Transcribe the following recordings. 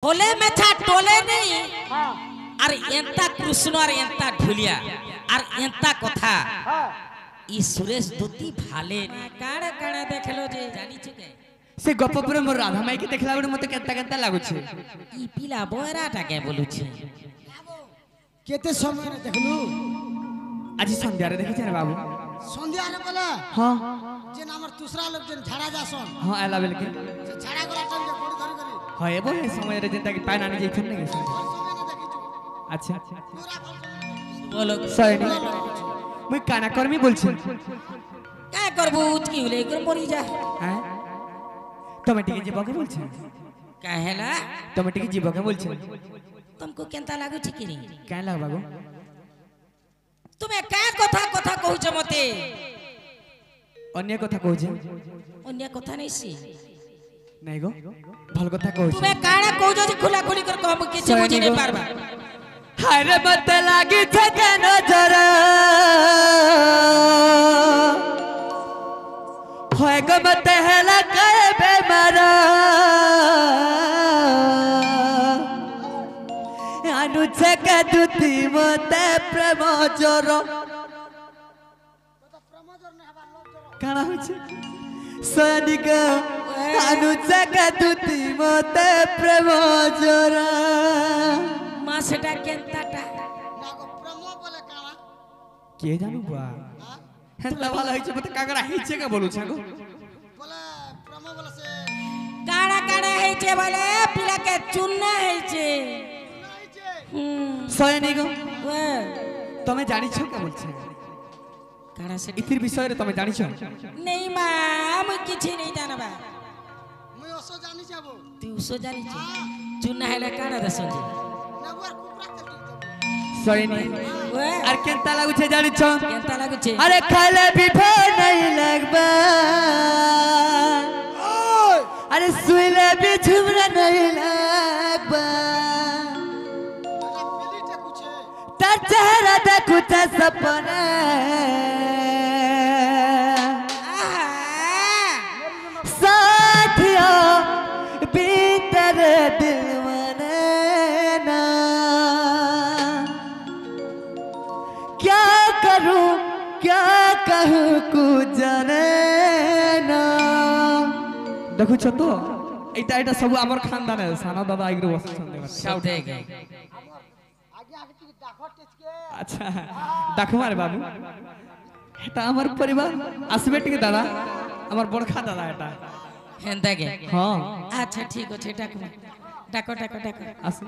होले में था टोले नहीं और एंता कृष्ण और एंता ढुलिया और एंता कथा ई सुरेश दुती भाले काड़ा काड़ा देखलो जे जानी चुके से गपपुर मोर राधा माई के देखला बडे मते केता केता लागु छे ई पिला बोराटा के बोलु छे केते समय रे देखलु आज संध्या रे देखि छे बाबू संध्या रे बोला हां जे हमर दूसरा लोग जे झाड़ा जासन हां आला बेल के से झाड़ा गला टन के गोड़ धरि करी हां एबो ए समय रे जेंता कि पानी आनी जइछन ने समय ने देखि छु अच्छा पूरा बोलो सैनी मुई काना कर्मी बोलछी का करबू उचकी होले कर मरी जा हैं टमाटी जीव के बोलछी काहेला टमाटी जीव के बोलछी तुमको केंता लागु छी कि नहीं काय लाग बाबू तुम्हें का कथा कथा कहू छ मते अन्य कथा कहू छे अन्य कथा नहीं सी नहीं गो भल कथा कहू छे तुम्हें काना कहू जे खुला खुली कर कहम किछ बुझी नहीं पारबा हाय रे मत लागी छे के नजर होय गो मत हेला के बेमार आनु छे के दुती मते प्रेम जोर काना होय छे सनिक आनु छे के दुती मते प्रेम जोर मां सेटा केंताटा ना को प्रमो बोले कावा के जानू बा हेला वाला है मते कागड़ा है छे के बोलू छे गो बोले प्रमो बोले से काड़ा काड़ा है छे बोले पिला के चुन्ना है छे नहीं जे सयनी गो वे तमे जानि छो के बोल छे काड़ा से इतिर विषय रे तमे जानि छो नहीं मां हम किछ नहीं जानबा मुई ओसो जानि जाबो तू सो जानी छे चुन्ना है काड़ा दसन जे नगुआर कुकरा के सयनी वे आर केनता लागु छे जानि छो केंता लागु छे अरे खाले बिफे नहीं लगबा ओय अरे सुइले भी झुमरा नहीं लगबा ना पिली टे कुछे तार चेहरा देखु छे सपने साथिया भीतर दिल मने ना क्या करूं क्या कहूं कुछ जाने ना देखु छ तो एटा एटा सब हमर खानदान है साना दादा आइग्रो बसछन सब दे गए आगे आगे ती डाको टेच के अच्छा देखो मारे बाबू এটা আমার পরিবার আসবে ঠিক দাদা আমার বড়খা দাদা এটা हेंता के হ্যাঁ अच्छा ठीक আছে ডাকো ডাকো ডাকো ডাকো আসুন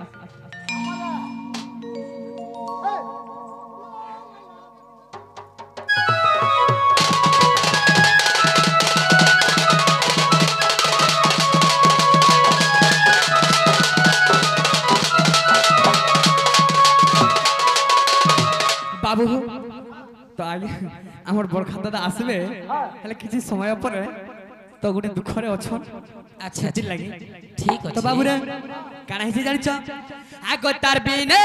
বাবু তো আগে আমার বড়খা দাদা আসবে তাহলে কিছু সময় পরে তো গোটে দুঃখরে অছন अच्छा সেটি লাগি ठीक আছে তো বাবু রে কানা হিসে জানিছ আগ তার বিনে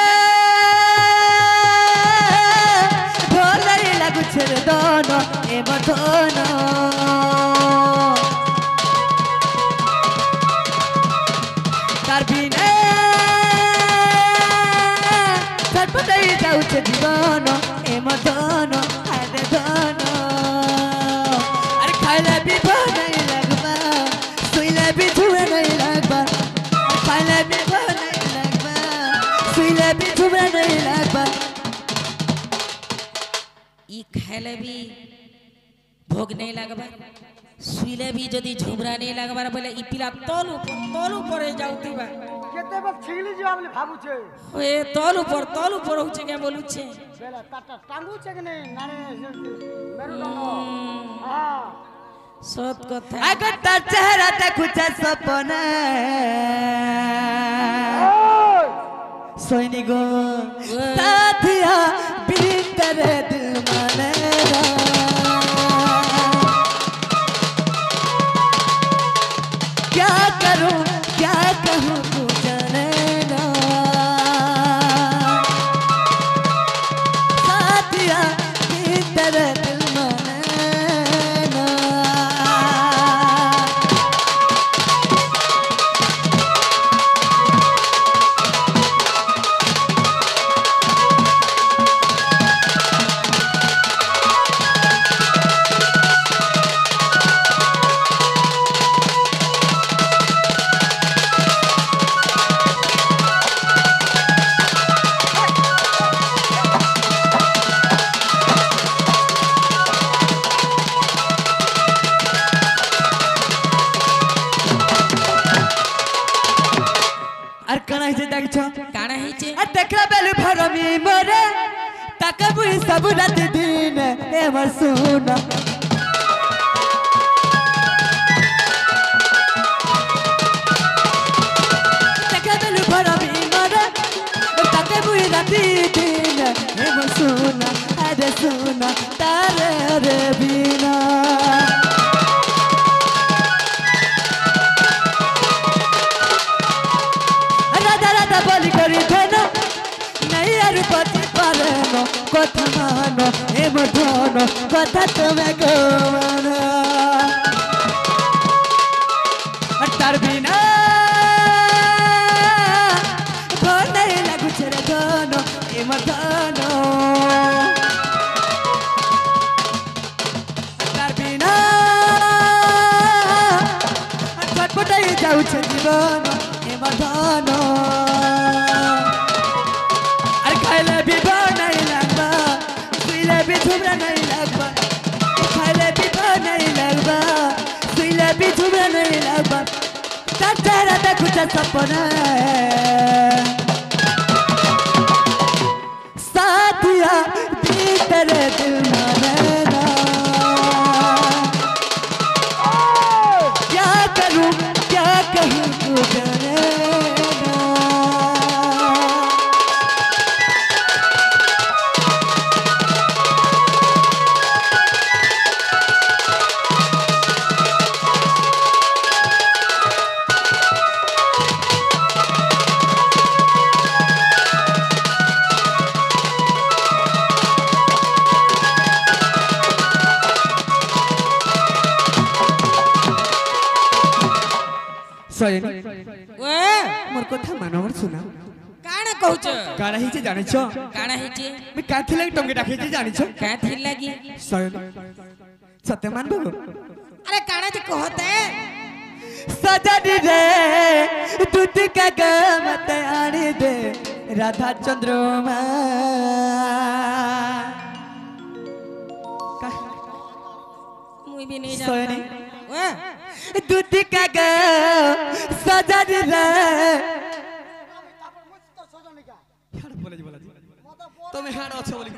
ভলাই লাগুছে রে দন এ মধন তার বিনে সর্বদাই যাউছে জীবন এ মধন আরে ধন আরে খাইলে বিভা নাই লাগবা सुइले भी छुए नहीं लगबा खाइले भी भर नहीं लगबा सुइले भी छुए नहीं लगबा ई खाइले भी भोग नहीं लगबा सुइले भी जदी झुमरा नहीं लगबा बोले ई पिला तोल ऊपर जाउती बा केते बल छिगली जो हमले भाबू छे ओए तोल ऊपर होचे के बोलू छे बेला टाटा टांगू छे के नहीं नाने मेरू डंगो हां सत कथा अगर तार चेहरा देखुछ सपने सोइनी गो साथिया भीतर दिल मने ना क्या करूं क्या कहूं तू जाने ना साथिया भीतर दिल मने ना আর কানা হইছে দেখছ কানা হইছে আর দেখলা বেলু ভরমি মরে তাকে বুই সব রাত দিন এ আমার সোনা দেখলা বেলু ভরমি মরে তাকে বুই রাত দিন এ আমার সোনা আরে সোনা তারে রে বিনা বলি করি ধন নাই আর পতি পারে কথা মানো এ মধন কথা তুমি গোমান তার বিনা ধন নাই লাগুছে রে ধন এ মধন তার বিনা ছটপটাই যাচ্ছে জীবন এ মধন झुमरा नहीं लगवा खाले पीपा नहीं लगवा सुईले भी झुमरा नहीं लगवा तेरा तो कुछ सपना साथिया तेरे दिल माने ना क्या करूं क्या कहूं तू जाने मोर कथा मानो मोर सुना काना कहउछ काना हिचे जानिछ काना हिचे मैं काथि लागि टंगे डाके जानिछ काथि लागि सयन सत्य मान बगो अरे काना जे कहते सजनी रे दूध का गमत आनी दे राधा चंद्रमा मुई भी नहीं सयनी ओए दूध का ग सजनी रे তুমি হাড় অছ বলি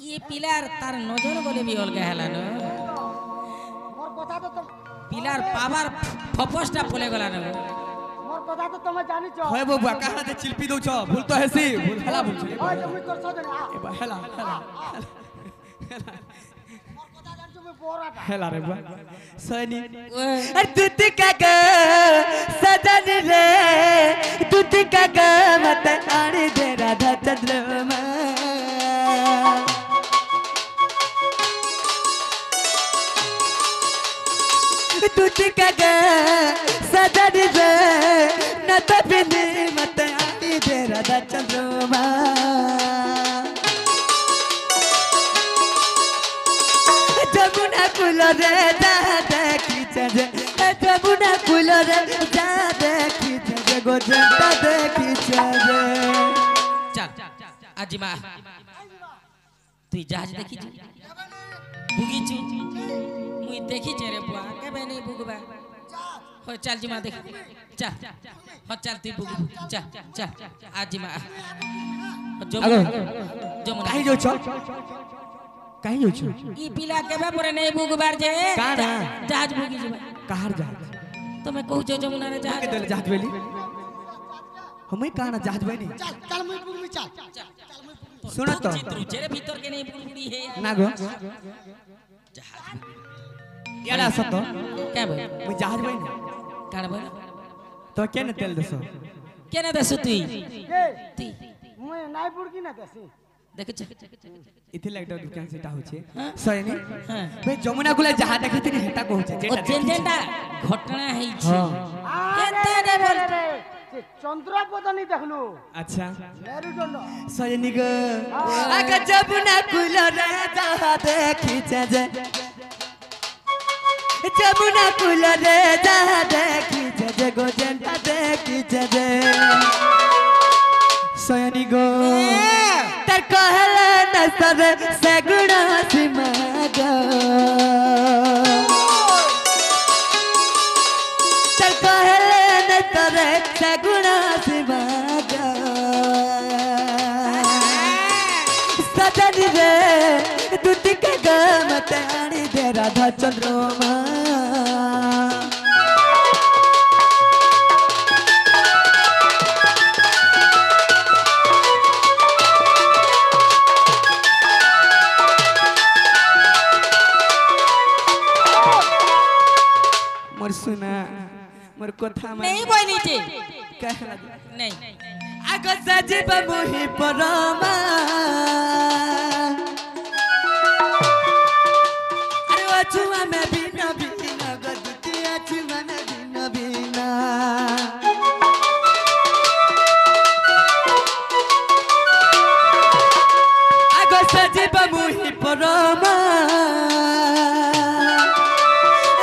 ये पिलार तार नजर बोले भी अलगा हैला न मोर कथा तो तुम पिलार पावर फफसटा बोले गला न मोर कथा तो तुम जानि छ হয় বাবু কাহা দে চিলপি দউছ ভুল তো হেসি ভুল হেলা ভুল ছে ओए तुम कर सजनी आ এবা হেলা হেলা मोर कथा जानि छ मैं बोराटा हेला रे बा सनी ओए अरे दूध का ग सजनी रे दूध का ग मत आने दे राधा चंद्रमा दूध का ग सजनी रे न तो बिनी मत आने दे राधा चंद्रमा जमुना कुल रे जा देखी चजे जमुना कुल रे जा देखी चजे गोजंता देखी चजे चल आजिमा तुई जहाज देखी छी बुगी छी मुई देखी छे रे बुआ केबे नहीं बुगबा हो चल जिमा देख चल हो चल तुई बुग चल चल आजिमा जमुना काहे जो छ काहे जो छ ई पिला केबे परे नहीं बुगबार जे काना जहाज बुगी जिबा कहार जा तमे कहू छ जमुना रे जहाज के देले जहाज बेली हमें काना जहाज बेनी चल चल मैं बुग में चल सुनो तो चित्र जेरे भीतर के नहीं बुगबुड़ी है यार ना गो जहाज याला सतो क्या बोल मैं जहाज बेनी काना बोल तो केने तेल दसो केना दसु तुई के तुई मैं नाइ बुड़की ना देसी देख इथे लाइट दुकान सेटा होचे सयनी हां भाई जमुना गुला जहाज देखितनी हेटा कहूचे ओ जेंजेंडा घटना है छी अरे रे बोल रे चंद्रपद नहीं देखलु अच्छा मेरुदंड सयनी गो आगा जमुना गुला रे जहाज देखी चजे जमुना गुला रे जहाज देखी चजे गोजंता देखी चजे सयनी गो तर कहला न सर से गुणा सिमगा तर कहला न सर से गुणा से बाजा सजनी रे दूध के गमत आनी दे राधा चंद्रमा मोर सुना मोर कथा नहीं बोली जी कहला नहीं आगो सजीव मोहि परमा अरे अछुआ में बिना बिना गदती अछुआ में बिना बिना आगो सजीव मोहि परमा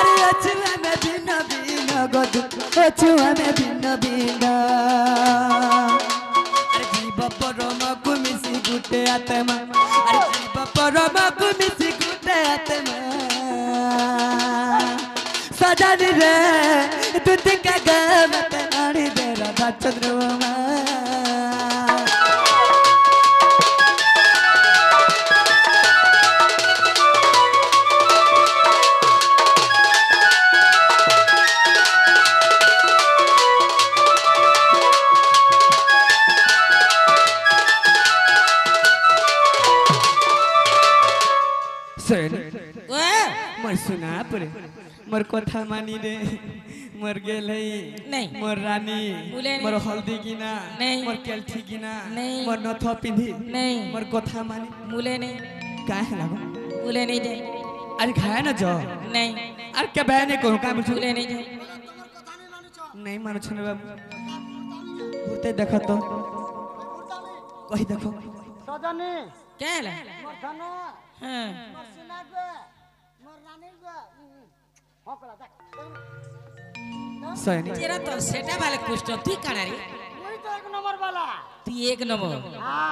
अरे अछुआ में बिना बिना गदती अछुआ में बिना बिना परम कुमिसी गुटे आत्मा अरे जीव परम कुमिसी गुटे आत्मा सजनी रे दूध का गमत आनी दे राधा चंद्रमा मोर सुना परे मोर कथा मानी रे मोर गेल नहीं मोर रानी मोर हल्दी गिना मोर केलठी गिना मोर नथ पिंधी नहीं मोर कथा मानी मुले नहीं काहे लागो मुले नहीं जाए अरे खाए ना जो नहीं अरे के बहने को का बुझू मुले नहीं जाए नहीं मानो छने बाबू होते देखो तो कहि देखो सजनी क्या है मोर धन हां मोर सुना गो मोर रानी गो हकला देख सही तेरा तो सेटा वाले कुछ तो तू काना रे वही तो एक नंबर वाला तू एक नंबर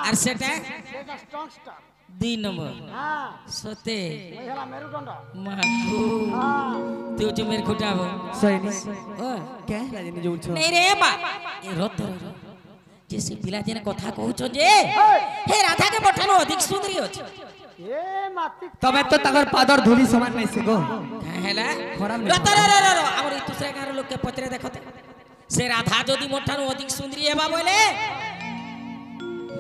और सेटा सेटा स्ट्रांग स्टार 2 नंबर हां सोते वही हला मेरुदंड मागू हां तू जो मेरे खुटाबो सही ओ क्या राजनी जो छो नहीं रे बा ए रत जैसे पिला जेने कथा कहउछ जे हे राधा के पठानो अधिक सुंदरी अछि ए माती तबे तो तगर पादर धूली समान नहीं से गो हेला खराब नहीं रत रे हमर ई दूसरे गार लोग के पत्रे देखते से राधा जदी मोठानो अधिक सुंदरी हेबा बोले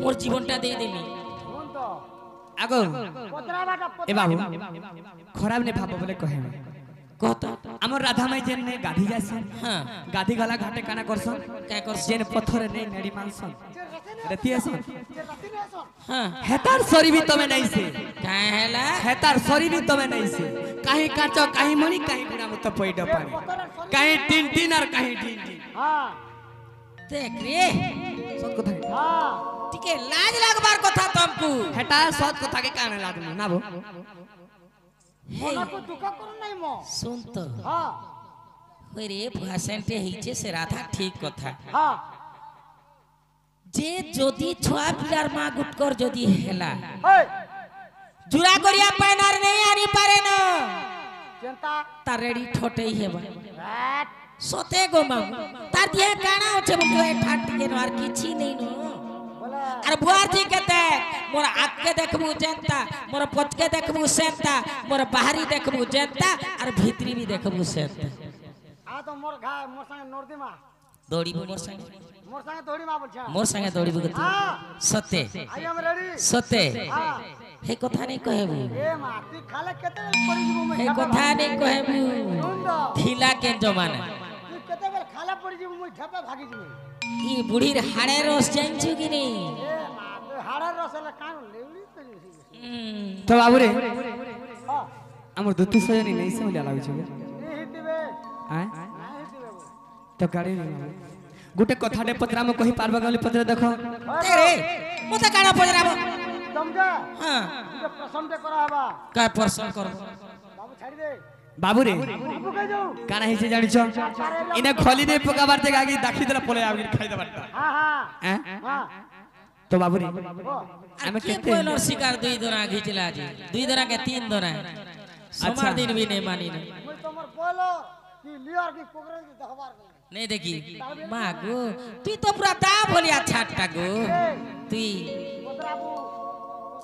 मोर जीवनटा दे देली सुन तो आगो पतरा बाटा ए बाबू खराब नहीं भाबो बोले कहे कहता हमर राधा माई जेन ने गाधी जासन हां गाधी गला घाटे काना करसन क्या करसन जेन पत्थर ने नेडी मानसन रतियासन जे रति ने सो हां हेतार सरी भी तमे नहीं से काय हेला हेतार सरी भी तमे नहीं से काहे काचो काहे मणि काहे गुना मत पइड पानी काहे तीन तीन और काहे तीन तीन हां देख रे सत कथा हां टिके लाज लगबार कथा तुमको हेटा सत कथा के काने लाद ना बो हे मोना को दुख कर नहीं मो सुन तो हां ওই রে ভাষণতে হইছে সে রাধা ঠিক কথা हां যে যদি ছোয়া পিলার মা গুটকর যদি হেলা हे জুরা করিয়া পায়নার নেই আনি পারে না चिंता তার রেডি ঠটেই হেবা बैठ সতে গো মা তার দিয়ে কানা আছে বলতো এ ঠাট কে আর কিছু নেই নো बोला আর বুয়ার জি কেতে মোর আতকে দেখবু জেনতা মোর পতকে দেখবু সেনতা মোর বাহারি দেখবু জেনতা আর ভিতরি বি দেখবু সেনতা आ तो मोर घा मोर संगे नोरदी मा দৌড়িবু মোর সঙ্গে मोर संगे थोड़ी मा बोल छा মোর সঙ্গে দৌড়িবু তুই हां সতে आई एम रेडी সতে हां হে কথা নেই কহেবু ए मा ती खाले केते बेल पड़ी जीवो मैं হে কথা নেই কহেবু सुन दो ঢিলা কে জমানা ती केते बेल खाला पड़ी जीवो मैं ठेपे भागी जीवो ই বুড়ির হাড়ে রস জানছু কি নি ए मा तो हाड़ा रसला कान लेवली तो तो बाबू रे हां हमर दुतु सजनी नहीं से होला लागछ नहीं हितिबे हैं नहीं हितिबे तो गाड़ी नहीं गुटे कथाटे पत्रा में कहि पारबा गली पत्र देखो তেরে মতে কানা পজরাবো समझा হ্যাঁ तुझे प्रसन्न दे करा हबा কায় পরসন কর बाबू छाड़ी दे बाबू रे बाबू कह जाऊ काना हिसे जानिछ इने खोली दे पकाबार ते आगे दाखी देला पळे आगे खाई देबारता हां हां हैं हां तो बाबू रे ओ हमें কে कहते কোন শিকার দুই দরা ঘিচলা জি দুই দরা কে তিন দরা সোমার দিন भी नहीं मानी नहीं मैं तोमर बोलो कि लियर की कोकरे की दखबार नहीं नहीं देखी माँ गो তুই তো পুরা দা ভলিয়া ছাটটা গো তুই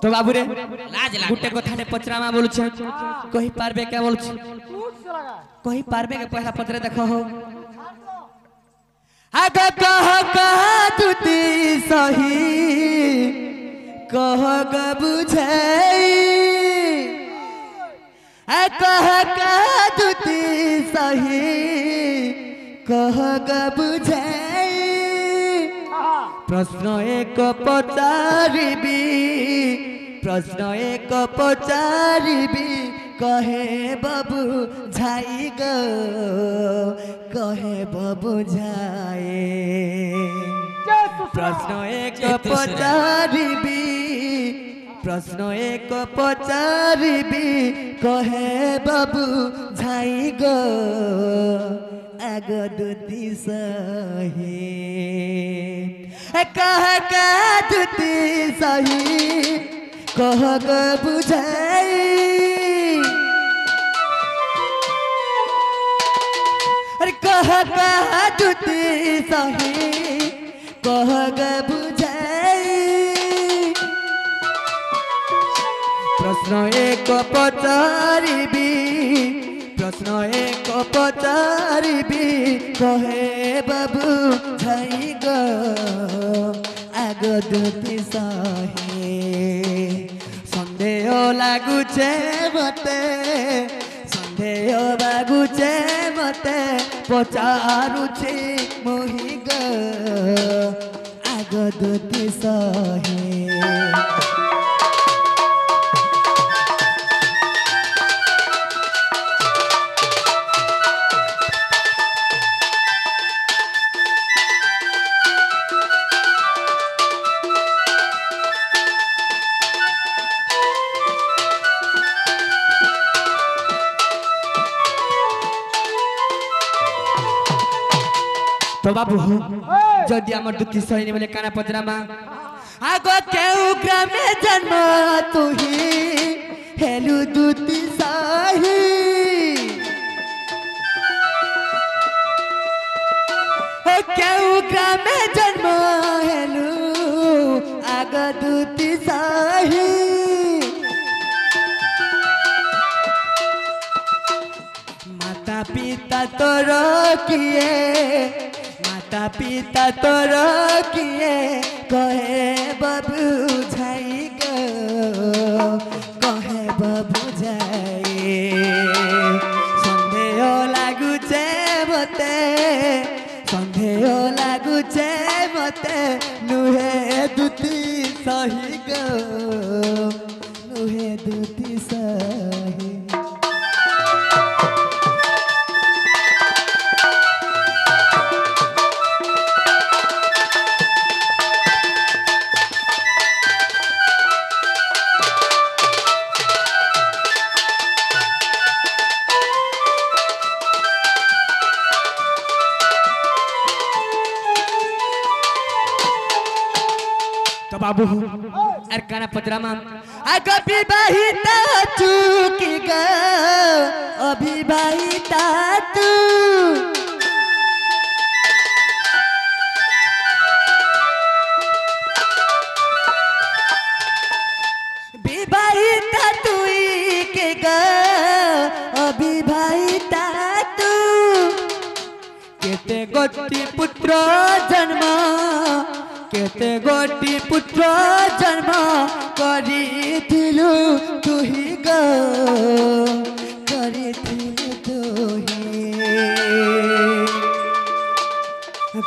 তো বাবু রে লাজ লাগ গুটে কথাতে পচরামা বলছে কই পারবে কে বলছে टूट से लगा কই পারবে কে পয়লা পত্রে দেখো हो आगा कह तुती सही कह ग बुझाई कह तुती सही कह ग बुझाई प्रश्न एक पचारिबी प्रश्न एक पचारिबी कहे बाबू झाई गो कहे बाबू झाए प्रश्न एक पचारिबी प्रश्न एक पचारिबी कहे बाबू झाई गो आग दुती सही कह दुती सही कह ग बुझाई अरे कह दुती सही कह ग बुझाई प्रश्न एक पचारिबी प्रश्न एक पचारिबी कहे बाबू झाई गो आग दुती सही सन्देह लागुचे मते सन्देह लागुचे मते पचारुचे मोहि गो आग दुती सही तो बाबू जदि आम दुती सही बोले काना पचरामा आग केउ ग्रामे जन्म तुही हेलु दुती सही केउ ग्रामे जन्म हेलु आग दुती सही माता पिता तोर किए माता पिता तोर किए कहे बाबू झाई गो कहे बाबू झाई सन्देह लागुचे मते सन्देह लागुचे मते नुहे दुती सही गो नुहे दुती सही तो बाबू अर काना पचरामा आग विवाहिता चुकी ग अविवाहिता तू विवाहिता तुई के ग अविवाहिता तू केते गोटी पुत्र जन्म केते गोटी पुत्र जन्म करिथिलु तुही गो करिथिलु तुही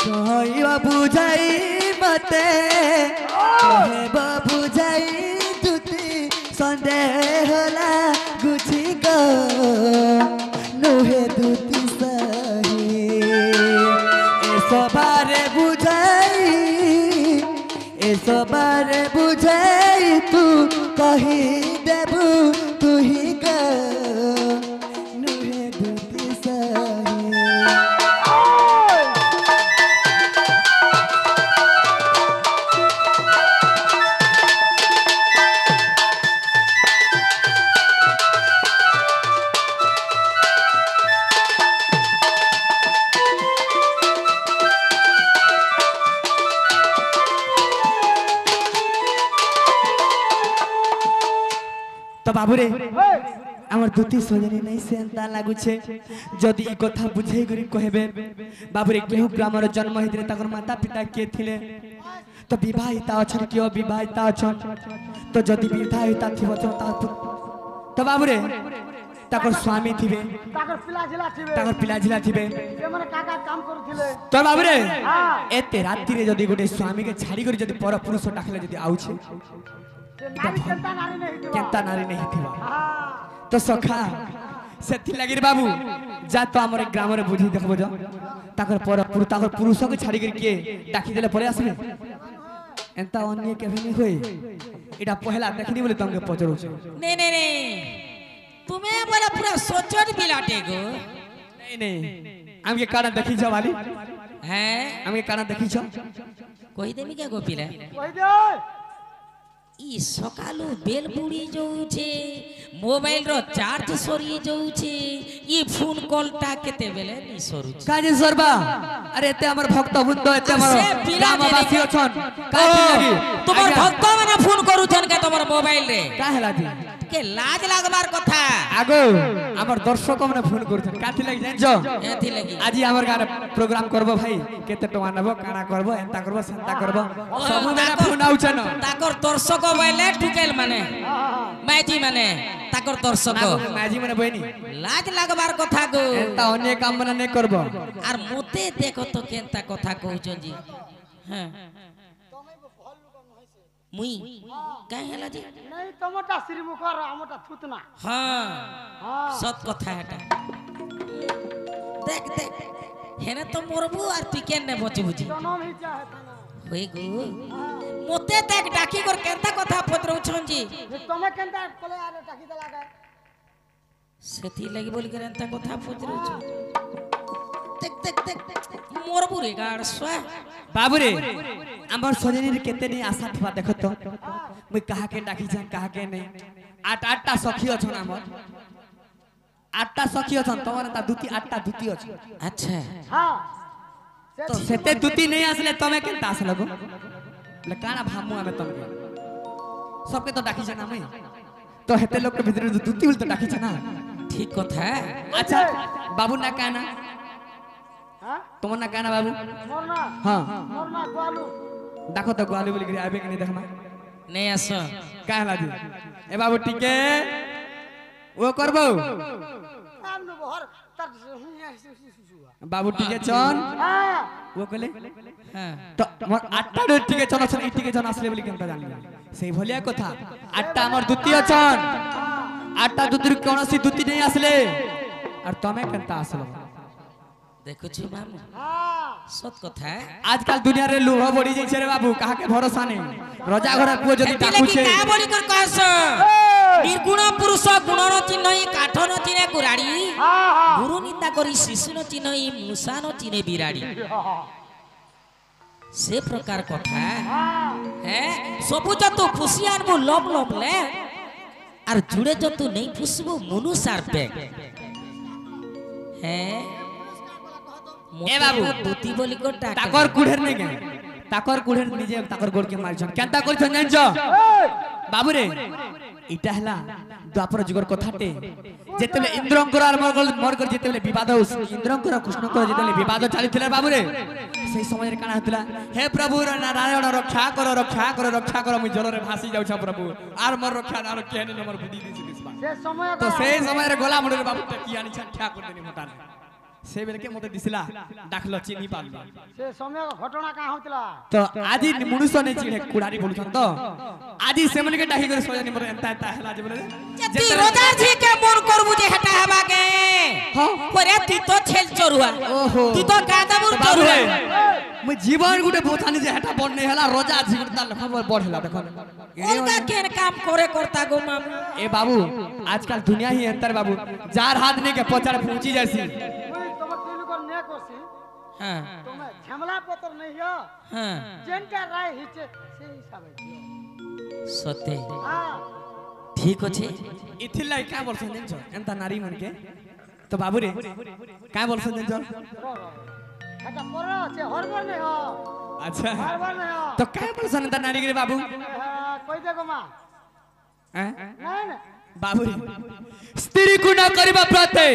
कहइबा बुझाई मते कहबा बुझाई तुती सन्देह लागुछि गो नुहे दुती सही ए सबारे बुझाई ए सबारे बुझाई तू कही देबू तुही गो नुहे दुती सही তো বাবুরে ওই আমার দুটি সজনী নাই সে এন্তা লাগুছে যদি এই কথা বুঝাই করি কহেবে বাবুরে কেউ গ্রামের জন্ম হইলে তাকর মাতা পিতা কে থিলে তো বিবাহিতা অছন কি অবিবাহিতা অছন তো যদি বিবাহিতা থিব তো বাবুরে তাকর স্বামী থিবে তাকর পিলা ঝিলা থিবে তাকর পিলা ঝিলা থিবে ସେମାନେ কাকা কাম କରୁଥିଲେ তো বাবুরে হ্যাঁ এতে রাত্রিরে যদি গোটে স্বামীকে ছাড়ি করে যদি পর পুরুষ ডাকলে যদি আউছে ସେ ନାରୀ କେନ୍ତା ନାରୀ ନେଇ ହେଇଥିବ কেনতা নারী নেই থিবা হ্যাঁ তো সখা সেথি লাগির বাবু যা তো আমার গ্রামরে বুঝি দেখবো যা তাকর পর তাকর পুরুষকে ছাড়ি করে কে ডাকি দেলে পরে আসবে এন্তা অন্য কেভিনি হই এটা পহলা দেখিনি বলে তোমাকে পচরুছ নে নে নে তুমি বলে পুরো সোচট বিলাটে গো নেই নেই আমি কানা দেখি যাও वाली হ্যাঁ আমি কানা দেখি যাও কই দেমি কে গোপিলা କହି ଦେ ই সকালু বেল বুড়ি যাউছে মোবাইল র চার্জ সরি যাউছে ই ফোন কলটা কেতে বেলে নি সরুছে কাজে সরবা আরে এতে আমার ভক্ত বৃন্দ এতে আমার সে পিলা গ্রামবাসী জেনে- অছন কাজে লাগি তোমার ভক্ত মানে ফোন করুছন কে তোমার মোবাইল রে কাহে লাগি কে লাজ লাগবার কথা আগো আমার দর্শক মানে ফোন করছেন কাথি লাগি জানছো এথি লাগি আজি আমার গানে প্রোগ্রাম করব ভাই কেতে টকা নেব কানা করব এন্তা করব সেন্তা করব সবু বেলা ফোন আউছে না তাকর দর্শক বইলে টুকেল মানে মাইজি মানে তাকর দর্শক মাঝি মানে বইনি লাজ লাগবার কথা গো এন্তা অন্য কাম মানে নে করব আর মতে দেখো তো কেনতা কথা কହୁছন জি হ্যাঁ মুই কাই হেলা জি ନାଇଁ ତମଟା ଶ୍ରୀମୁଖର ଆମଟା ଥୁତନା হ্যাঁ ହଁ সত কথা এটা দেখ দেখ হেনে তো মরবু আর তুই কেন নে বচে বুঝি ଜନମ ହେଇଚା ହେତାନା হই গো মতে দেখ ডাকি কর কেনতা কথা পত্রউছন জি ତମେ କେନ୍ତା କଲେ ଆରେ ଟାକି ଦେଲା କେ সেথি লাগি বলি করে এনতা কথা পত্রউছ দেখ দেখ দেখ মরবু রে গাড় সোয়া বাবুরে আমার সজনীর কেতে নি আশা থিবা দেখো তো মুই কাহাকে ডাকি যান কাহাকে নেই আটটা সখী অছন আমার আটটা সখী অছন তোমার তা দুটি আটটা দুটি অছন আচ্ছা ହଁ তো সেতে দুটি নেই আসলে তুমি কেনতা আসলে গো বলে কানা ভামু আমি তোমাকে সবকে তো ডাকি জানা আমি তো হেতে লোক ভিতরে দুটি বল তো ডাকি জানা ঠিক কথা আচ্ছা বাবু না কানা ହଁ তোমার না কানা বাবু ମୋର ନା হ্যাঁ ମୋର ନା গোয়ালୁ দেখো তো গোয়ালি বলি করে আবে কিনে দেখমা নেই আসো কাহে লাগি এ বাবু টিকে ও করবো কাম নো বহর তার বাবু টিকে চন হ্যাঁ ও কলে হ্যাঁ তো আমার আটটা ডোর টিকে চন আছে এই টিকে চন আসলে বলি কেনটা জানলি সেই ভলিয়া কথা আটটা আমার দুটি অছন আটটা দুটির কোনসি দুটি নেই আসলে আর তুমি কেনটা আসলো দেখুছি মামু হ্যাঁ সত কথা আজকাল দুনিয়ারে লোভ বড়ি যাইছে রে বাবু কাহাকে ভরসা নেই রজা ঘরে পুଅ যদি এতি লাগি ডাকুছে কা বলি কর কহস নির্গুণ পুরুষ গুণর চিহ্নই কাঠর চিহ্নে কুরাড়ি হ্যাঁ হ্যাঁ গুরু নিন্দা করি শিশুর চিহ্নই মূষান চিহ্নে বিরাড়ি সে প্রকার কথা হ্যাঁ সবু যত খুশি আনবু লব লব লে আর জুড়ে যত নেই ফুসবু মনুষার পেক হ্যাঁ এ বাবু, দুতি বলি কর ডাকে তাকর কুড়ের নেই কেন তাকর কুড়ের নিজে তাকর গোড়কে মারছন কেনটা করছন জানছ বাবু রে এটা হেলা দ্বাপর যুগর কথাটে যেতেলে ইন্দ্রঙ্কর আর মরগর যেতেলে বিবাদ ইন্দ্রঙ্কর আর কৃষ্ণঙ্কর যেতেলে বিবাদ চালিছিল বাবু রে সেই সময়ের কানা হতিলা হে প্রভু নারায়ণ রক্ষা কর রক্ষা কর রক্ষা কর মুই জলরে ভাসি যাউছা প্রভু আর মোর রক্ষা আর কেন মোর বুদ্ধি দিছি দিসবা ସେ ସମୟ তো সেই সময়ের গোলা মুড়ের বাবু কি আনিছা ঠাকুর দেনি মোটালে সেই বেলকে মতে দিছিলা ডাকলো চিনি পারলো ସେ ସମୟ ଘଟଣା କାଁ ହଉଥିଲା তো আজি মনুষ্য নেই চিড়ে কুড়ারি বলছন তো আজি সেমনকে ডাকি করে সজানি মরে এন্তা এন্তা হেলা যে বলে তুই রোজার ঝি কে মন করবু যে হেটা হেবা কে হ্যাঁ। পরে তুই তো ছেল চরুয়া ওহো। তুই তো গাদাবুর বাবু চরুয়া রে মই জীবন গুটে বোথানি যে হেটা বন্নে হেলা রোজা জীবন তার খবর বড় হেলা দেখো অলগা কেন কাম করে করতা গো মামু এ বাবু আজকাল দুনিয়া হি এন্তার বাবু যার হাত নিয়ে কে পচাড়ে পৌঁছি যাসি ମୁଇଁ ତମ ଦୁଇ ଲୋକ ନେ କରସି হ্যাঁ ତମେ ଝାମଲା ପତ୍ର ନେଇ ହିଅ হ্যাঁ ଯେନ୍ଟା ରାୟ ହେଇଛେ ସେ ହିସାବେ ଦିଅ সত্যি হ্যাঁ ঠিক আছে ইথির লাই কা বলছন জানছ এন্তা নারী মনকে তো বাবু রে কা বলছন জানছ এটা পর আছে হরবর নেই হ আচ্ছা হরবর নেই হ তো কা বলছন এন্তা নারী রে বাবু কই দে গো মা হ্যাঁ নাই না বাবুরে স্ত্রী গুণা করিবা প্রাতে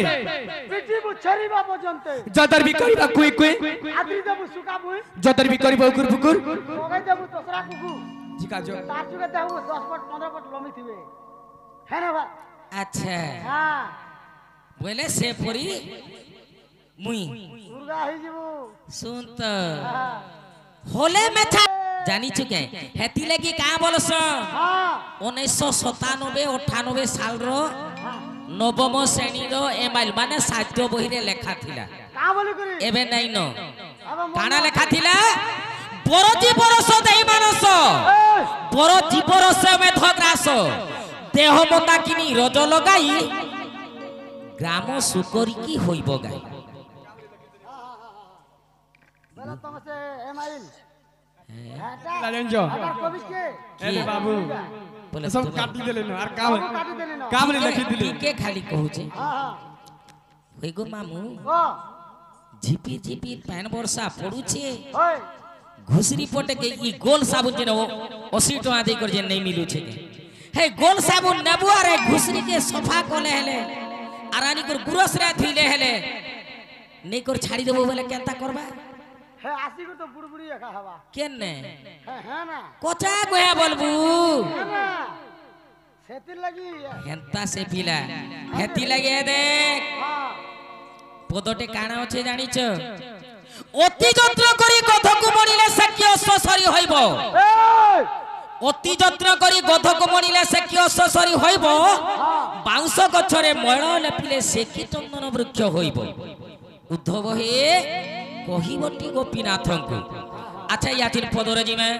পিটিবু ছরিবা পর্যন্ত যদর বি করিবা কুই কুই আদি দেবু সুকা বুই যদর বি করিবা উকুর ফুকুর লগাই দেবু দসরা কুকু জিকা জো তার যুগে দেবু 10 ফুট 15 ফুট লম্বি থিবে হ্যাঁ না ভাই আচ্ছা হ্যাঁ বলে সে পরি মুই দুর্গা হই যাবু শুন তো হ্যাঁ হলে মেথা জানিছু কে হেতি লাগি কা বলছ হ্যাঁ 1997 98 সালর নবম শ্রেণীর এমাইল মানে সাহিত্য বহিরে লেখা থিলা কা বলি করি এবে নাই ন আবে কানা লেখা থিলা বড় জীবরস দেই মানস বড় জীবরস মেধগ্রাস দেহ মতা কিনি রজ লগাই গ্রাম সুকরি কি হইব গাই বেলা তোমাসে এমাইল লাজঞ্জো আবার কবি কে এরে বাবু বলে সব তোমার কাটি দিলে না আর কাম বাবু কাটি দেলি না কাম লিখি দিলে কে খালি কহুছে হ্যাঁ হই গো মামু হ্যাঁ ঝিপি ঝিপি প্যান বর্ষা পড়ুছে ওই ঘুসরি পটে কে ই গোল সাবুন যেন 80 টাকা দেই করে যে নাই মিলুছে হে গোল সাবুন নেবু আর ঘুসরি কে সফা কলে হেলে আরানি কর গুরসরা ধুইলে হেলে নেই কর ছাড়ি দেবো বলে কেনতা করবা হে আসি গো তো বুড়বুড়ি একা হবা কেনে হ্যাঁ হ্যাঁ না কথা কয়া বলবু হ্যাঁ না সেতির লাগি হেন্তা সে পিলা হেতি লাগে দেখ হ্যাঁ পদটে কানা আছে জানিছ অতি যন্ত্র করি গধকু মরিলে সে কি অসসরি হইব এই অতি যত্ন করি গধকু মরিলে সে কি অসসরি হইব বাউঁশ গছরে ময়ল লেপিলে সে কি চন্দন বৃক্ষ হইব উদ্ধব হে কহিবটি গোপীনাথଙ୍କୁ আচ্ছা ইয়াতির পদরে জিমে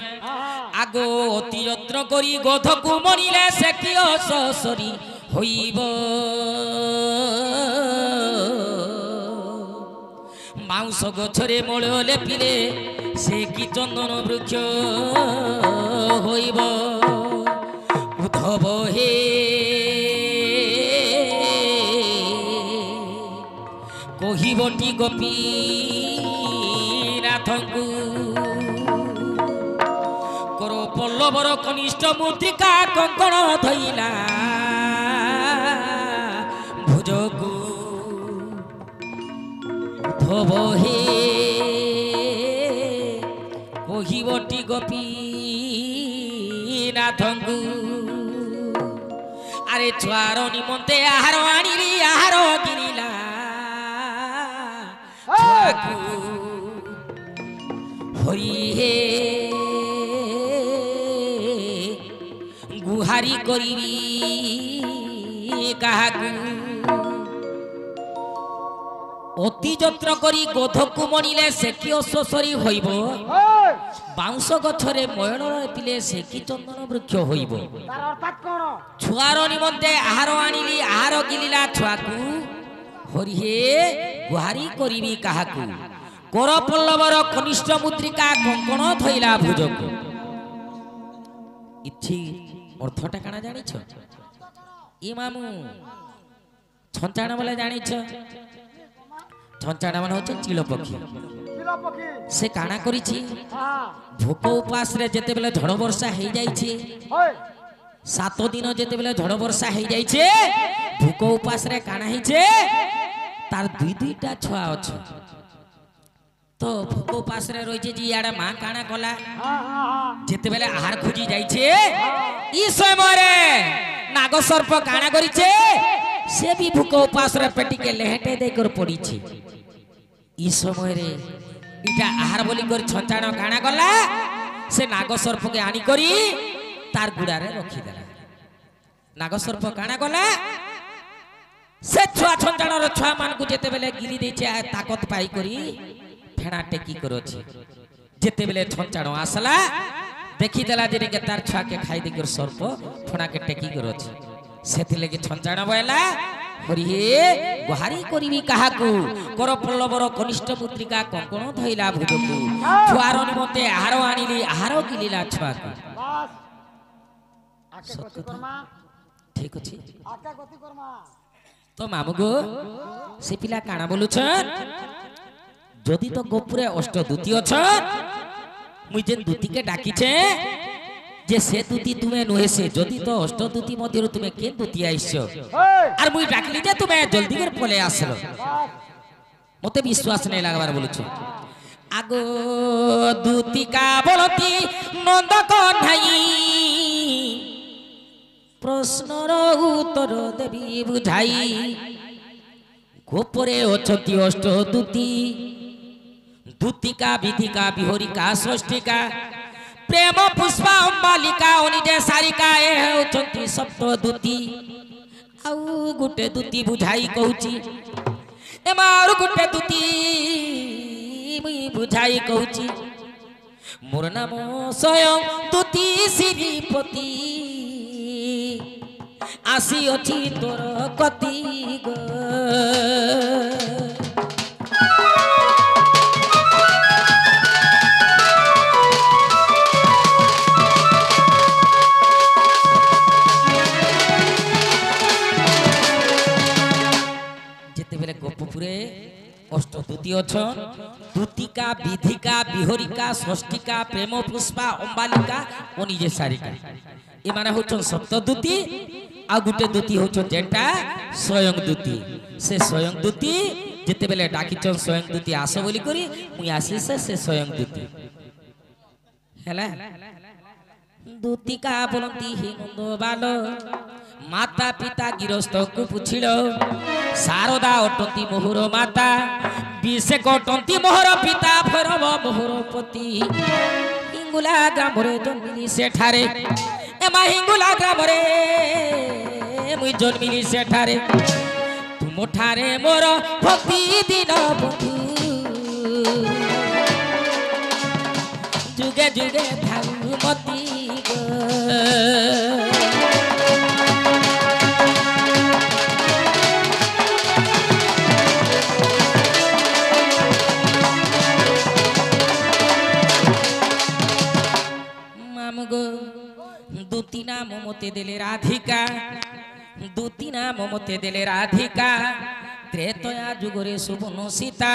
আগো অতি যত্ন করি গধকু মরিলে সে কি অসসরি হইব বাউঁশ গছরে মূল লেপিলে সে কি চন্দন বৃক্ষ হইব উদ্ধব হে কহিবটি গোপী নাথଙ୍କୁ কর পল্লবর কনিষ্ঠ মূর্তিকা কঙ্কণ ধইলা ভুজকু উদ্ধব হে কহিবটি গোপী নাথଙ୍କୁ আরে ছুয়ার নিমন্তে আহার আনিলি আহার কিনিলা ছুয়াকু হরি হে গুহারি করিবি কাহাকু অতি যত্ন করি গোধকু মরিলে সে কি অসসরি হইব ওই বাউঁশ গছরে ময়ূর পিলে সে কি চন্দন বৃক্ষ হইব তার অর্থাৎ কোন ছুয়ার নিমন্তে আহার আনিলি আহার গিলিলা ছুয়াকু হরি হে গুহারি করিবি কাহাকু কর পল্লবর কনিষ্ঠ মুদ্রিকা কঙ্কণ ধইলা ভুজকু ইচ্ছি অর্থটা কানা জানিছ ই মামু ছঞ্চাণ বলে জানিছ ছঞ্চাণ মানে হচ্ছে চিল পক্ষী ছিল পক্ষী সে কানা করিছি হ্যাঁ ভোক উপাসরে যেতেবেলে ঝড় বর্ষা হয়ে যাইছে ওই 7 দিন যেতেবেলে ঝড় বর্ষা হয়ে যাইছে ভোক উপাসরে কানা হইছে তার দুইটা ছুয়া আছে তো ভোক উপাসরে রয়েছে যে ইয়াড়ে মা কানা কলা হ্যাঁ হ্যাঁ যেতেবেলে আহার খুঁজি যাইছে ই সমୟରେ নাগসর্প কানা করিছে সে বি ভোক উপাসরে পেটিকে লেহেটে দেই কর পড়িছে ই সমୟରେ ইটা আহার বলি করে ছঞ্চাণ কানা গলা সে নাগসর্পকে আনি করি তার গুড়ারে রখি দেলা নাগসর্প কানা গলা সে ছুয়া ছঞ্চাণর ছুয়া মানকু যেতেবেলে গিলি ଦେଇছে তাকত পাই করি ফেଣା টেকি করছে যেতেবেলে ছঞ্চাণ আসলা দেখি দেলা যে তার ছুয়াকে খাই দেই কর সর্প ফেଣାকে টেকি করছে সেথিলেগে ছঞ্চাণ বয়লা হরি হে গুহারি করিবি কাহাকু কর পল্লবর কনিষ্ঠ পুত্রিকা কঙ্কণ ধইলা ভুজকু ছুয়ার নিমন্তে আহার আনিলি আহার গিলিলা ছুয়াকু বাস আকে গতি কর্মা ঠিক আছে আকে গতি কর্মা তো মামু গো সে পিলা কানা বলুছন যদি তো গোপুরে অষ্ট দূতি অছন মুই যেন দূতিকে ডাকিছে যে সে দুতি তুমি নুহে সে যদি তো অষ্ট দুতি মধ্যে তুমি কেন দুতি আইছো এই, আর মুই ডাকলি যে তুমি জলদি করে পলে আসলো বাস, মতে বিশ্বাস নেই লাগবার বলছো আগো দুতিকা বলতি নন্দ কন্যাই প্রশ্নর উত্তর দেবী বুঝাই গোপরে অছতি অষ্ট দুতি দুতিকা বিধিকা বিহরিকা ষষ্ঠিকা প্রেম পুষ্পা অম্বালিকা অনিজে সারিকা এ হেউଛନ୍ତି সপ্ত দুতি ଆଉ ଗୋଟେ ଦୁତି ବୁଝାଇ କହୁଛି ଏମାରୁ ଗୋଟେ ଦୁତି ମୁଇଁ ବୁଝାଇ କହୁଛି ମୋର ନାମ ସ୍ୱୟଂ ଦୁତି ଶ୍ରୀପତି ଆସିଅଛି ତୋର କତି ଗୋ যেতেবেলে গোপপুরে অষ্ট দুতি অছন দুতিকা বিধিকা বিহরিকা ষষ্ঠিকা প্রেম পুষ্পা অম্বালিকা ও নিজে সারিকা এমানে হচ্ছন সপ্ত দুতি আর গোটে দুতি হচ্ছন যেটা স্বয়ং দুতি সে স্বয়ং দুতি যেতেবেলে ডাকিছন স্বয়ং দুতি আস বলি করি মুই আসিছে সে স্বয়ং দুতি হেলা দুতিকা বলନ୍ତି হে নন্দ বাল মাতা পিতা গৃহস্থକୁ পুছিল শারদা অটନ୍ତି মোহর মাতা বিশেষ অটନ୍ତି মোহর পিতা ভৈরব মোহর পতি হিঙ্গুলা গ্রামরে জন্মিলি সেঠারে এমা হিঙ্গুলা গ্রামরে মুই জন্মিলি সেঠারে তুমঠারে মোর ভক্তি দিন বন্ধু যুগে যুগে থাউ মতি গো দুতি নাম মতে দেলে রাধিকা দুতি নাম মতে দেলে রাধিকা ত্রেতয়া যুগরে সুবর্ণ সীতা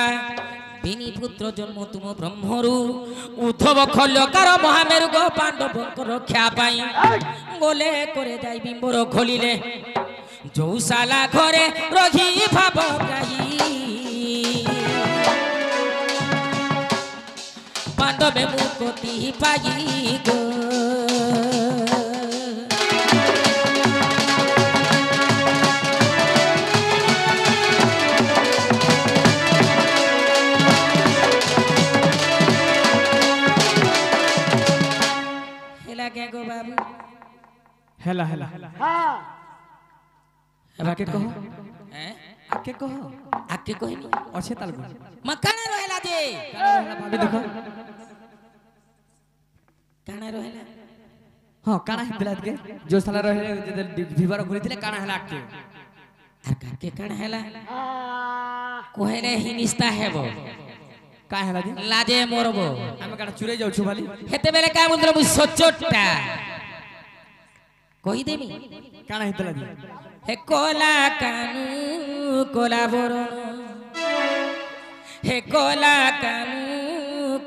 বিনি পুত্র জন্ম তুম ব্রহ্মরু উদ্ধব খল্যকার মহামেরু গো পাণ্ডবঙ্ক রক্ষা পাই গোলে করে যাই বিম্বর খলিলে যৌশালা ঘরে রঘি ভাব গাই পাণ্ডবে মুক্তি পাই গো बाबू हेला हेला হ্যাঁ, आके कहो हैं आके कहो आके कहनी अच्छे ताल गो मकाना रहेला जे भाभी देखो काना रहेला हां काना हितला के जो साला रहे विवाह करिथिले काना हला आके আর কাকে কানা হেলা আহ, কহেলে হিনিস্তা হেবো का हला जी লাজে মরবো हम काना चुरे जाउ छु भाली হেতে বেলে কা বলতো মু সচোটটা কই দেমি काना हितला जी হে কোলা কানু কোলা বরণ হে কোলা কানু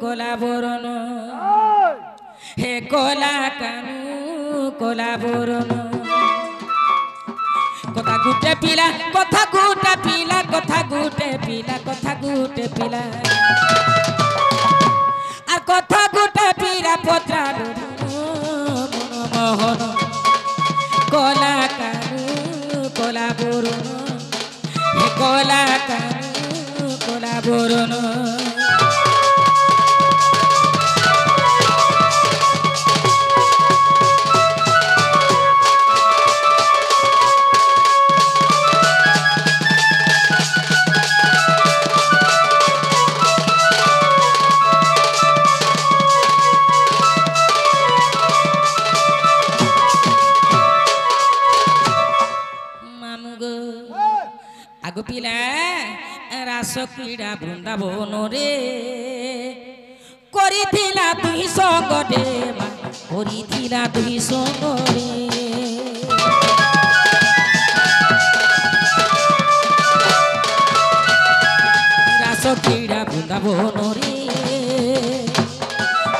কোলা বরণ ওই, হে কোলা কানু কোলা বরণ কথা গুটে পিলা কথা গুটে পিলা কথা গুটে পিলা কথা গুটে পিলা আর কথা গুটে পিলা পত্রালু মোহন কোলা কানু কোলা বরণ হে কোলা কানু কোলা বরণ আগো পিলা রাস ক্রীড়া বৃন্দাবন রে করিথিলা তুই সঙ্গ রে মা করিথিলা তুই সঙ্গ রে রাস ক্রীড়া বৃন্দাবন রে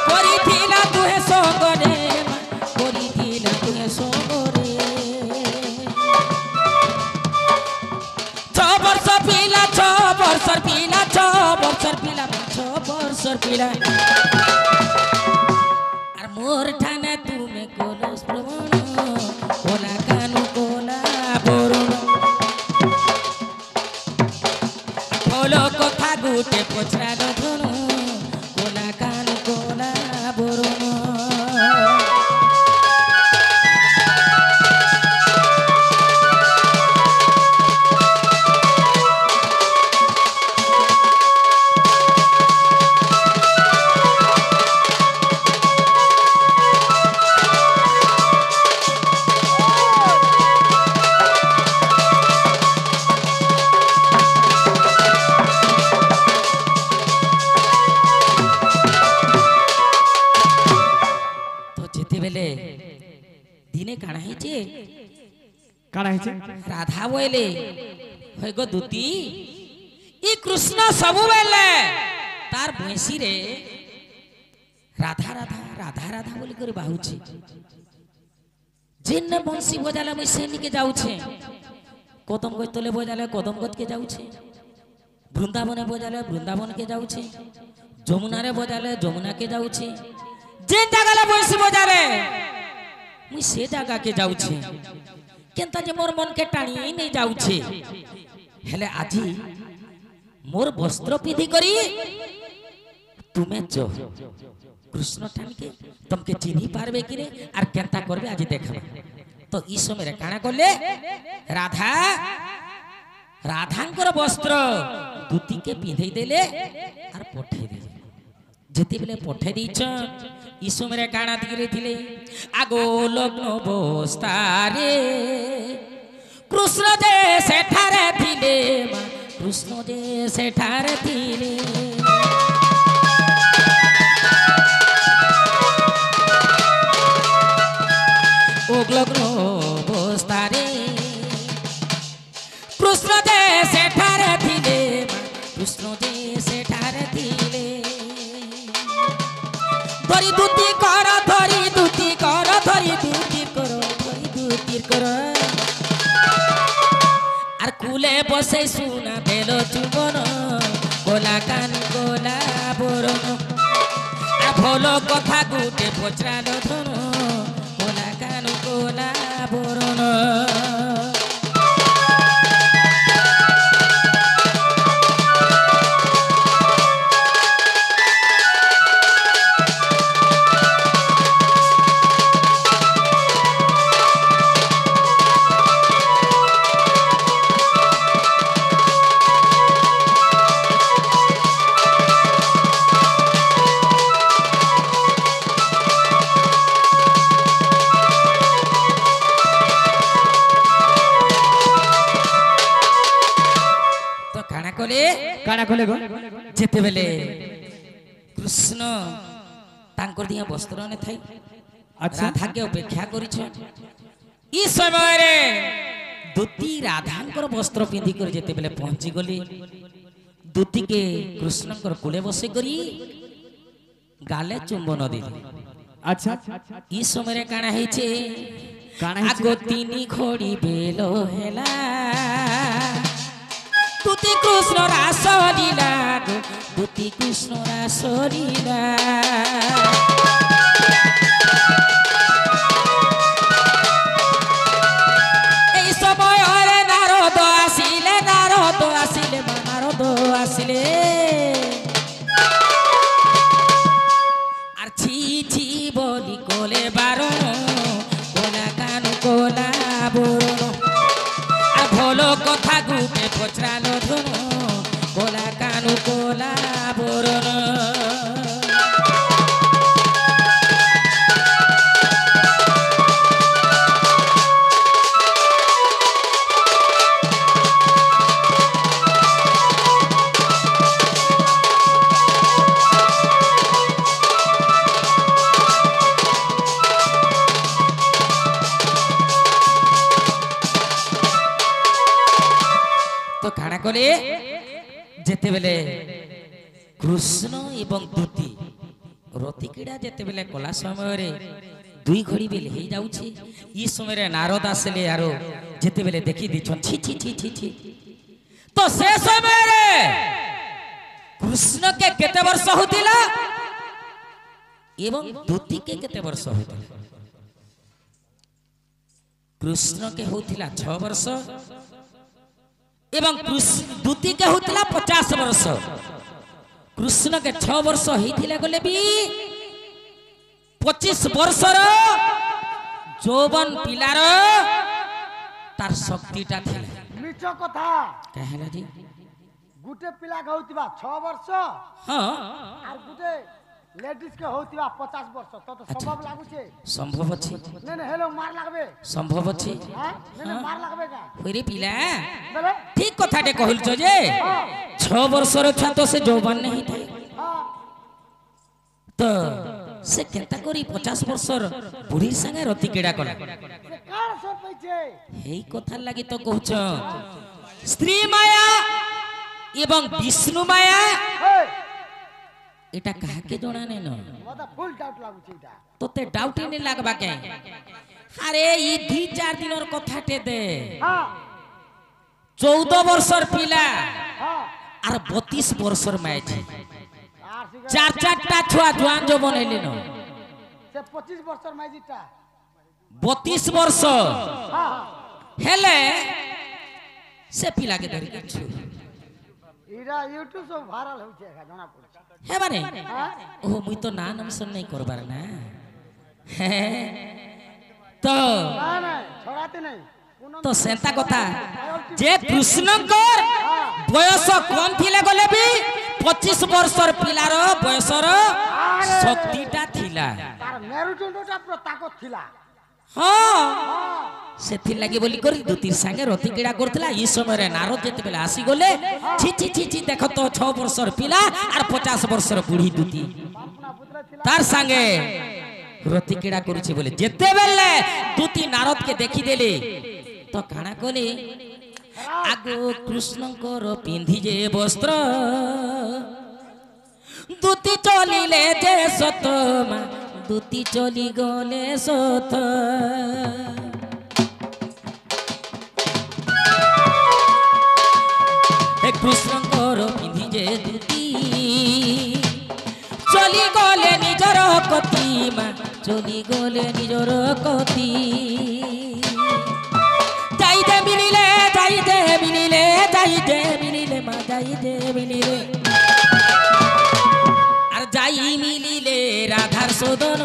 করিথিলা তুই সঙ্গ রে মা শুনিলা আর মোর ঠানে তুমি কলস প্রবণ কোলা কানু কোলা বরণ হলো কথা গুটে পচরালো ধনু কোলা কানু কোলা বরণ দিনে কাଣା হয়েছে কানা হইছে রাধা বইলে হয়ে গো দুতি ই কৃষ্ণ সবু বেলে তার বৈশি রে রাধা রাধা রাধা রাধা বলি করে বাহুছে যেন বংশী বজালে মুই সেনিকে যাউছে কদম গছ তলে বজালে কদম গছকে যাউছে বৃন্দাবনে বজালে বৃন্দাবনকে যাউছে যমুনারে বজালে যমুনাকে যাউছে যে জায়গালে বংশী বজালে মুই সে জায়গাকে যাউছে কেনতা যে মোর মনকে টানি নেই যাউছে হেলে আজি মোর বস্ত্র পিধি করি তুমি চো কৃষ্ণ ঠানকে তোমাকে চিনি পারবে কি রে আর কেনতা করবে আজি দেখবা তো এই সময় কাଣା করলে রাধা রাধাঙ্কর বস্ত্র দুতিকে পিঁধেই দেলে আর পঠাই দেলে যেতেবেলে পঠাই দিয়েছ এই সময় কাଣା দিয়ে আগো লগ্ন বস্তারে কৃষ্ণ যে সেঠারে দিলে কৃষ্ণ যে সেঠারে দিলে লগ্ন বস্তারে কৃষ্ণ যে সেঠারে দিলে কৃষ্ণ যে সেঠারে দিলে ধরি দুতি কর ধরি দুতি কর ধরি দুতি কর ধরি দুতি কর আর কুলে বসে শুনা দেল চুবন গোলা কান গোলা বরণ আর ভলো কথা গুটে পচরালো ধনু গোলা কান গোলা বরণ কানা কলে গো যেতেবেলে কৃষ্ণ তাঙ্কর দিয়া বস্ত্র নে থাই আচ্ছা রাধাকে অপেক্ষা করিছ এই সময়ে দুতি রাধাঙ্কর বস্ত্র পিঁধি করে যেতেবেলে পৌঁছি গলি দুতিকে কৃষ্ণঙ্কর কোলে বসে করি গালে চুম্বন দিলে আচ্ছা এই সময়ে কাଣା হয়েছে কানা হইছে আগো তিনি ঘড়ি বেল হেলা দুতি কৃষ্ণ রাস লীলা গো দুতি কৃষ্ণ রাস লীলা এই সময় নারদ আসিলে নারদ আসিলে নারদ আসিলে আর ছি ছি বলি কোলে বারণ কোলা কান কোলা বরণ আর ভলো কথা গুটে পচরালো ধনু কোলা কানু কোলা বরণ তো কাଣା কলে যেতেবেলে কৃষ্ণ এবং দুতি রতিকিড়া যেতেবেলে কলা সমୟରେ দুই ঘড়ি বেলে হয়ে যাଉଛି এই সমୟରେ নারদ আসলে আর যেতেবেলে দেখি দিচ্ছন ছি ছি ছি ছি ছি তো সে সমୟରେ कृष्ण के केते वर्ष होतिला एवं दूती के केते वर्ष होतिला कृष्ण के होतिला 6 वर्ष एवं दूती के होतिला 50 वर्ष कृष्ण के 6 वर्ष होइथिले गले भी 25 वर्षर जौवन पिलार तार शक्तिटा थिला मिछ कथा कहला जी गुटे पिला के होतिबा 6 वर्ष हां और गुटे लेडीज के होतिबा 50 वर्ष तो संभव लागु छे संभव अछि ने ने हेलो मार लागबे संभव अछि हां ने मार लागबे का होइरे पिला बोले ठीक कथाटे कहल छ जे 6 वर्षर छा तो से जौवन नहीं थे हां तो से केंता करी 50 वर्षर बुढ़ी संगे रति केडा कला से काण सर पैछे हेई कथा लागि तो कहछ स्त्री माया एवं विष्णु माया हे एटा कहा के जणा नै न मता फुल डाउट लागु छे इटा तोते डाउट ही नहीं लगवा के अरे ये 2-4 दिनर कथाटे दे हां 14 वर्षर पिला हां और 32 वर्षर मायजी आर सिगा चार चारटा छुआ जुआन जो बनैले न से 25 वर्षर माइजीटा 32 वर्ष हां हेले से पिला के धरि के छु इरा यूट्यूब सब वायरल हो छे जणा पड़ हे माने हां ओ मुई तो ना नमसन नहीं करबार ना हे तो ना ना छोड़ाते नहीं पूनम तो सेंता कथा जे कृष्णकर बयस कम थिले गले भी 25 वर्षर पिलार बयसर शक्तिटा थिला तार मेरुदंडटा पूरा ताकत थिला हां हां सेथि लागि बोली करी दुतीर संगे रति कीड़ा करथला ई समय रे नारद जेते बेला आसी गले छी छी छी छी देखो तो 6 वर्षर पिला और 50 वर्षर बूढ़ी दुती अपना पुत्र थिला तार संगे रति कीड़ा करूछि बोले जेते बेले दुती नारद के देखि देले तो काना कोले आगो कृष्णकर पिंधी जे वस्त्र दुती चलिले जे सतमा दुती चली गले सत कृष्णकर पिंधी जे दुती चली गले निजर कति मा चली गले निजर कति जाई दे मिलिले जाई दे मिलिले जाई दे मिलिले मा जाई दे मिलिले আর যাই মিলিলে রাধার সদন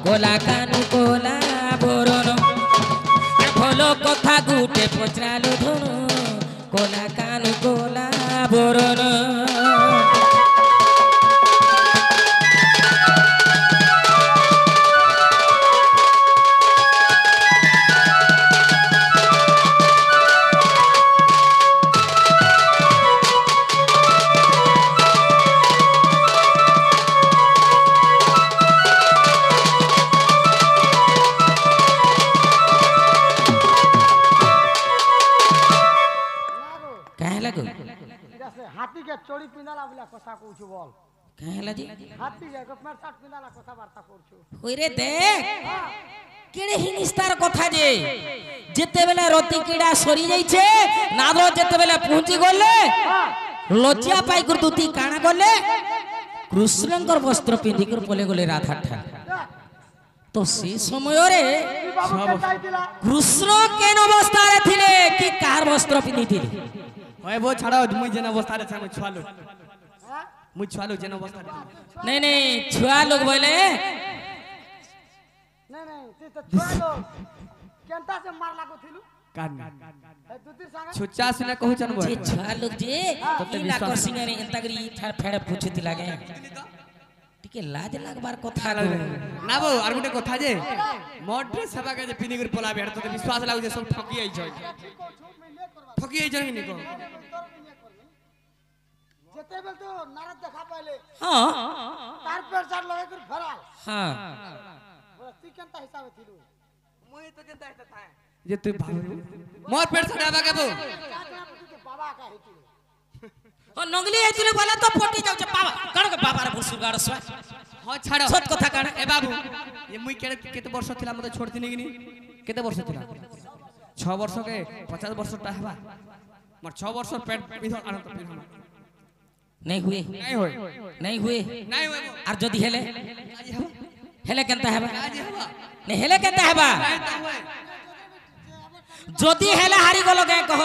গোলা কানু কোলা বরণ ভালো কথা গুটে পচরালো ধন কোলা কানু কোলা বরণ इरा से हाथी के चोरी पिंदाला बोला कथा कहू बोल कहला जी हाथी के गपमार साथ पिंदाला कथा वार्ता करछु ওরে দেখ কেড়ে হিনিস্তার কথা যে যেতে বেলা রতি কিড়া সরি যাইছে নাদর যেতে বেলা পৌঁছি গলে লজ্জা পাই কর দুতি কানা গলে কৃষ্ণঙ্কর বস্ত্র পিন্ধি কর পলে গলে রাধা ঠা তো সেই সময়রে बाबू के जाइतिला কৃষ্ণ কেন অবস্থারে থিলে কি কার বস্ত্র পিন্ধি থিলে ওই বো ছাড়াও মুই যেন অবস্থারে আছে মুই ছুয়ালো हां মুই ছুয়ালো যেন অবস্থারে नहीं नहीं छुआ लोग बोले नहीं नहीं ते तो छोड़ो केंता से मार लागो थिलु कान ए दुतिर संगे छुच्चा सुने कहू चन बो जे छुआ लोग जे इला कर सिंगरे इंतगरी ठाड़ फेड़ पूछती लागे टिके लाज लागबार कथा लो না বো আর গুটে কথা যে মডরে সেবা কে যে পিনি করে পলা বেড় তো বিশ্বাস লাগু যে সব ঠকি আইছ ঠকি আইছ কি নি কো जेते बेल तो नारद देखा पहले हां तार पर चार लगे कर फराल हां बोला ती केंता हिसाब थिलु মুই তো যেতে আইতা থাই যে তুই ভাব মোর পেট ছড়াবা কে বো काकड़ा पुती के बाबा का हितिलु ओ नंगली हेतिले बोले तो फटी जाउचे बाबा कण के बाबा रे भुसुगाड़ स्वा हाँ छाड़ सत कथा काण ए बाबू ये मुई केते वर्ष थिला मते छोड़ती नहीं कि केते वर्ष थिला 6 वर्ष के 50 वर्ष टा हेबा मोर 6 वर्ष पेट पिधर आनंद पिधर नहीं हुए नहीं होय नहीं हुए नहीं होय আর যদি হেলে আজি হবা হেলে কেনতা হেবা আজি হবা নে হেলে কেনতা হেবা নাই তা होय যদি হেলে হারি গল কে কহ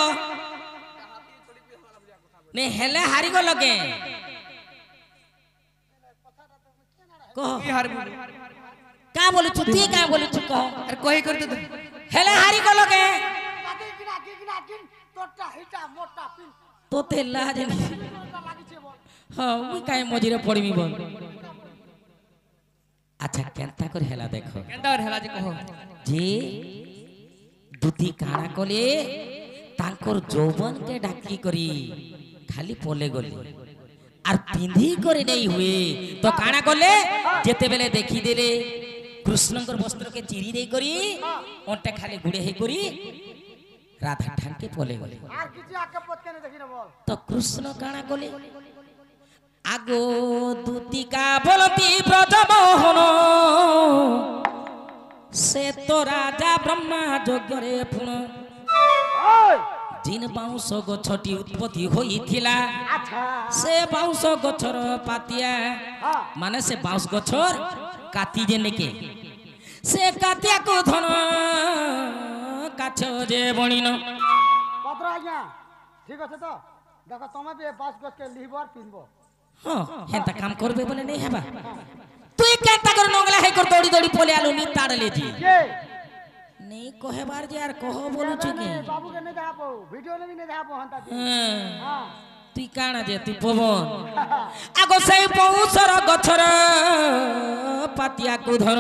নে হেলে হারি গল কে কহ কি হারবি কা বলছু তুই কা বলছু কহ আরে কই করতে তো হেলে হারি গল কে কাকে কিনা কিন তোরটা হিটা মোটা পিন তোতে লাজ নি তোরটা লাগিছে বল হ্যাঁ মুই কাই মজিরে পড়িমি বল আচ্ছা কেনতা করে হেলা দেখো কেনতা আর হেলা যে কহ যে দুটি কাଣା কলে তাঙ্কর যৌবনকে ডাকি করি খালি পলে গলি আর পিন্ধি করে নেই হুয়ে তো কাଣା কলে যেতে বেলে দেখি দেলে কৃষ্ণঙ্কর বস্ত্রকে চিরি দেই করি ওটা খালি গুড়ে হে করি রাধা ঠানকে পলে গলি আর কিছু আকে পথ কেন দেখি না বল তো কৃষ্ণ কাଣା কলে আগো দুতিকা বলতি ব্রজমোহন সে তো রাজা ব্রহ্মা যজ্ঞরে পুণ ওই জিন বাউঁশ গছটি উৎপত্তি হইছিলা আচ্ছা সে বাউঁশ গছর পাতিয়া হ্যাঁ মানে সে বাউঁশ গছর কাতি যে নেকে সে কাতিয়াকু ধন কাছ যে বণিন পত্র আজ্ঞা ঠিক আছে তো দেখো তুমি বি বাস গছকে লিহব আর পিনব হ্যাঁ হেন্তা কাম করবে বলে নেই হেবা তুই কেনতা করে নংলা হে কর দৌড়ি দৌড়ি পলে আলু নি তাড়লে জি কে নেই কহেবার যে আর কহ বলুছু কি বাবুকে নে দেখাবো ভিডিও নেবি নে দেখাবো হান্তা হ্যাঁ হ্যাঁ তুই কাଣା যে তুই পবন আগো সেই পৌষর গছর পাতিয়াকু ধর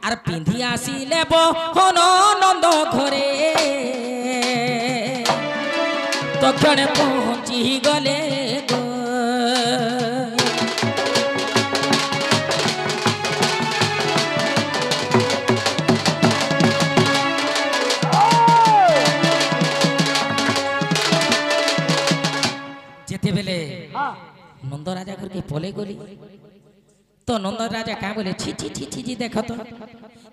আর পিন্ধি আসিলে বহন নন্দ ঘরে তক্ষণে পৌঁছি গলে গো যেতে বেলে হ্যাঁ নন্দ রাজা ঘরকে পলে গলি তো নন্দ রাজা কা বলে ছি ছি ছি ছি জি দেখো তো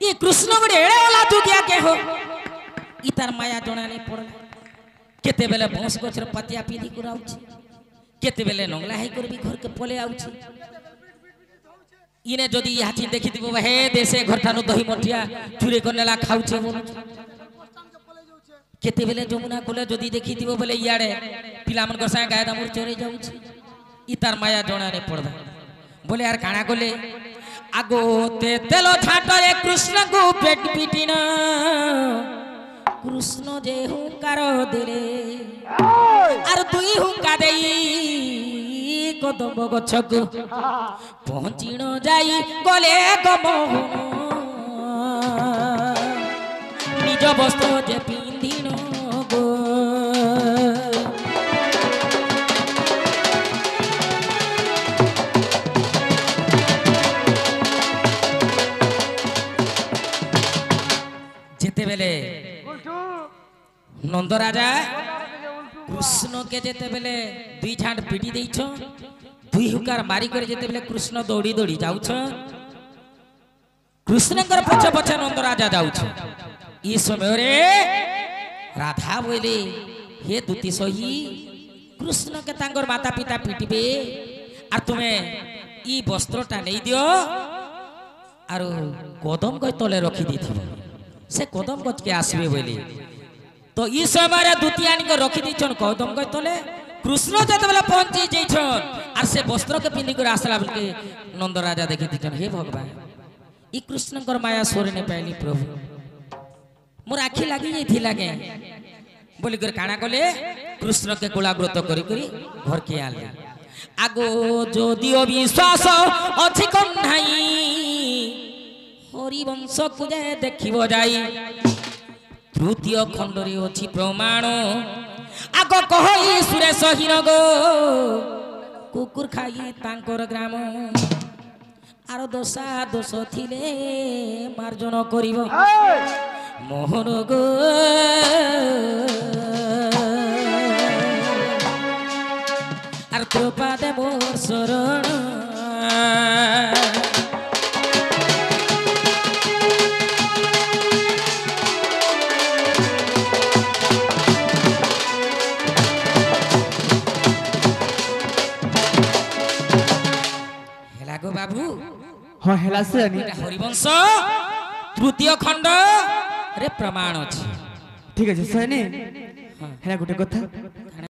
ই কৃষ্ণ বড়ে এড়ে ওলা তু গিয়া কে हो ই তার মায়া জনা নেই পড়লা কেতে বেলে বংশ গছর পাতিয়া পিধি কুরাউছি কেতে বেলে নংলা হাই করবি ঘরকে পলে আউছি ইনে যদি হাতি দেখি দিব হে দেশে ঘরঠানো দহি মঠিয়া চুরি করনেলা খাউছে বলুছে কেতে বেলে যমুনা কোলে যদি দেখি দিব বলে ইয়াড়ে পিলামন গসা গায়ে দামুর চরে যাউছে ই তার মায়া জনা নেই পড়বা বলে আর কাଣା কলে আগো তে তেলো ছাটরে কৃষ্ণ গো পেট পিটিন কৃষ্ণ যে হুঙ্কার দিলে আর দুই হুঙ্কা দেই কদম গছকু পৌঁছিণ যাই গলে গমোহন নিজ বস্ত্র যে পিন্ধিন গো যেতে বেলে উল্টু নন্দ রাজা উল্টু কৃষ্ণকে যেতে বেলে দুই ঝাঁট পিটি দেইছ দুই হুকার মারি করে যেতে বেলে কৃষ্ণ দৌড়ি দৌড়ি যাউছ কৃষ্ণঙ্কর পছে পছে নন্দ রাজা যাউছ ই সমୟରେ রাধা বইলে হে দুতি সহি কৃষ্ণকে তাঙ্কর মাতা পিতা পিটিবে আর তুমি ই বস্ত্রটা নেই দিও আর কদম গছ তলে রখি দিথিব সে কদম গছকে আসবে বলে তো ই সমୟରେ দুতিয়ানিকে রখি দিছন কদম গছ তলে কৃষ্ণ যেতবেলে পৌঁছি যাইছন আর সে বস্ত্রকে পিন্ধি করে আসলা বলকে নন্দ রাজা দেখি দিছন হে ভগবান ই কৃষ্ণঙ্কর মায়া সরে নে পাইলি প্রভু মোর আখি লাগি যাই লাগে বলি করে কাଣା কলে কৃষ্ণকে গোলাগ্রত করি করি ঘরকে আনলে আগো যদিও বিশ্বাস অছি কন্যাই হরিবংশକୁ যে দেখিব যাই তৃতীয় খণ্ডরে অছি প্রমাণ আগ কহই সুরেশ হীন গো কুকুর খাই তাঙ্কর গ্রাম আর দোষা দোষ থিলে মার্জন করিব মোহন গো আর কৃপা দেব শরণ ହଁ ହେଲା ଶୁଣନି এটা হরিবংশ তৃতীয় খণ্ড রে প্রমাণ আছে ঠিক আছে ଶୁଣନି ହେଲା ଗୋଟେ କଥା